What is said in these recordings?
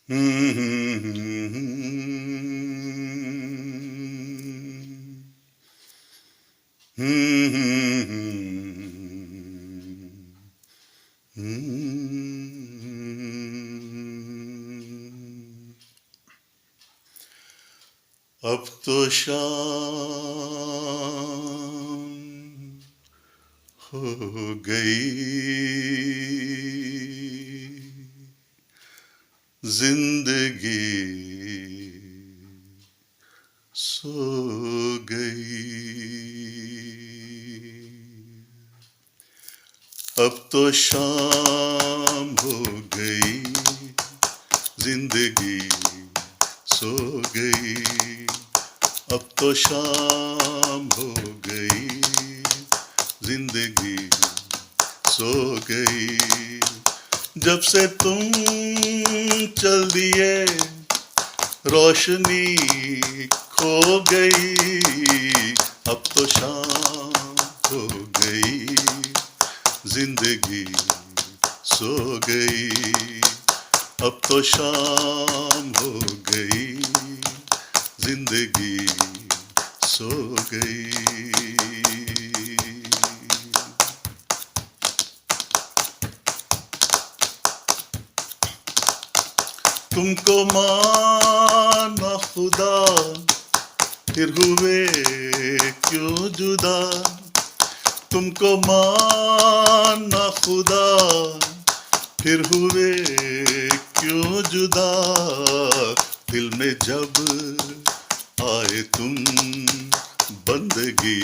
अब तो शाम हो गई, जिंदगी सो गई। अब तो शाम हो गई, जिंदगी सो गई। अब तो शाम हो गई, जिंदगी सो गई। जब से तुम चल दिए, रोशनी खो गई। अब तो शाम हो गई, जिंदगी सो गई। अब तो शाम हो गई, जिंदगी सो गई। तुमको माना खुदा, फिर हुए क्यों जुदा। तुमको माना खुदा, फिर हुए क्यों जुदा। दिल में जब आए तुम, बंदगी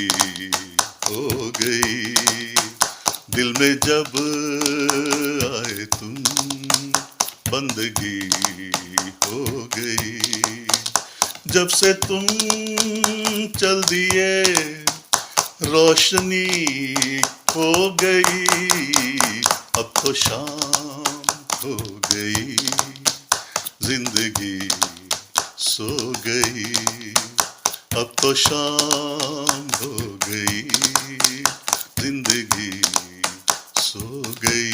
हो गई। दिल में जब आए तुम, बंदगी हो गई। जब से तुम चल दिए, रोशनी खो गई। अब तो शाम हो गई, जिंदगी सो गई। अब तो शाम हो गई, जिंदगी सो गई।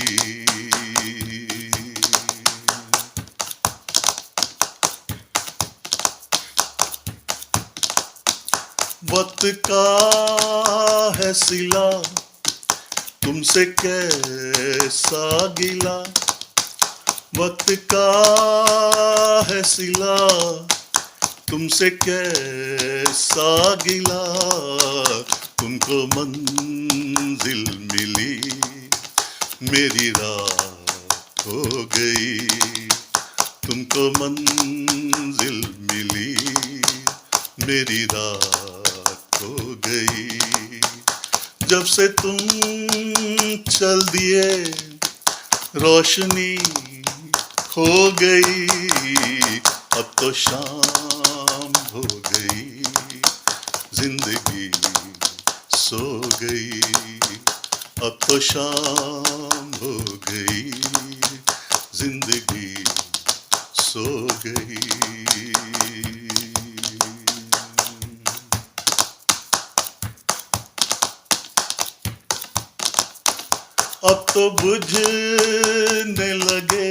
वक्त का है सिला, तुमसे कैसा गिला। वक्त का है सिला, तुमसे कैसा गिला। तुमको मंजिल मिली, मेरी रात हो गई। तुमको मंजिल मिली, मेरी रात हो गई। जब से तुम चल दिए, रोशनी खो गई। अब तो शाम हो गई, जिंदगी सो गई। अब तो शाम हो गई, जिंदगी सो गई। अब तो बुझने लगे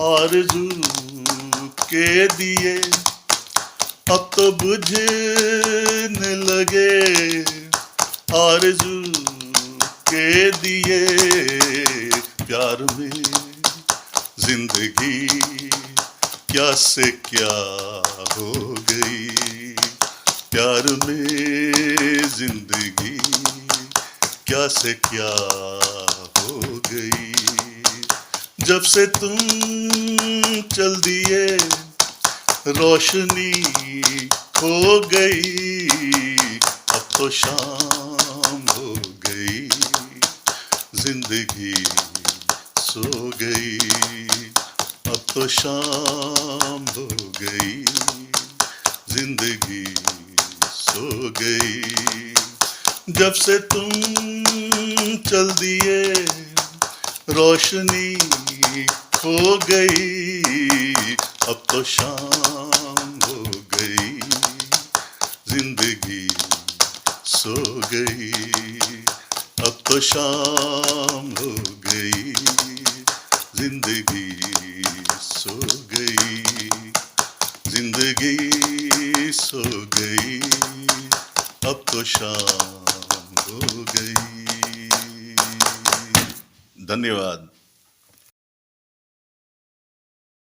आरज़ू के दिए। अब तो बुझने लगे आरज़ू के दिए। प्यार में जिंदगी क्या से क्या हो गई। प्यार में जिंदगी क्या से क्या हो गई। जब से तुम चल दिए, रोशनी खो गई। अब तो शाम हो गई, जिंदगी सो गई। अब तो शाम हो गई, जिंदगी सो गई। जब से तुम चल दिए, रोशनी खो गई। अब तो शाम हो गई, जिंदगी सो गई। अब तो शाम हो गई, जिंदगी सो सो गई, जिंदगी सो गई, अब तो शाम हो गई। धन्यवाद।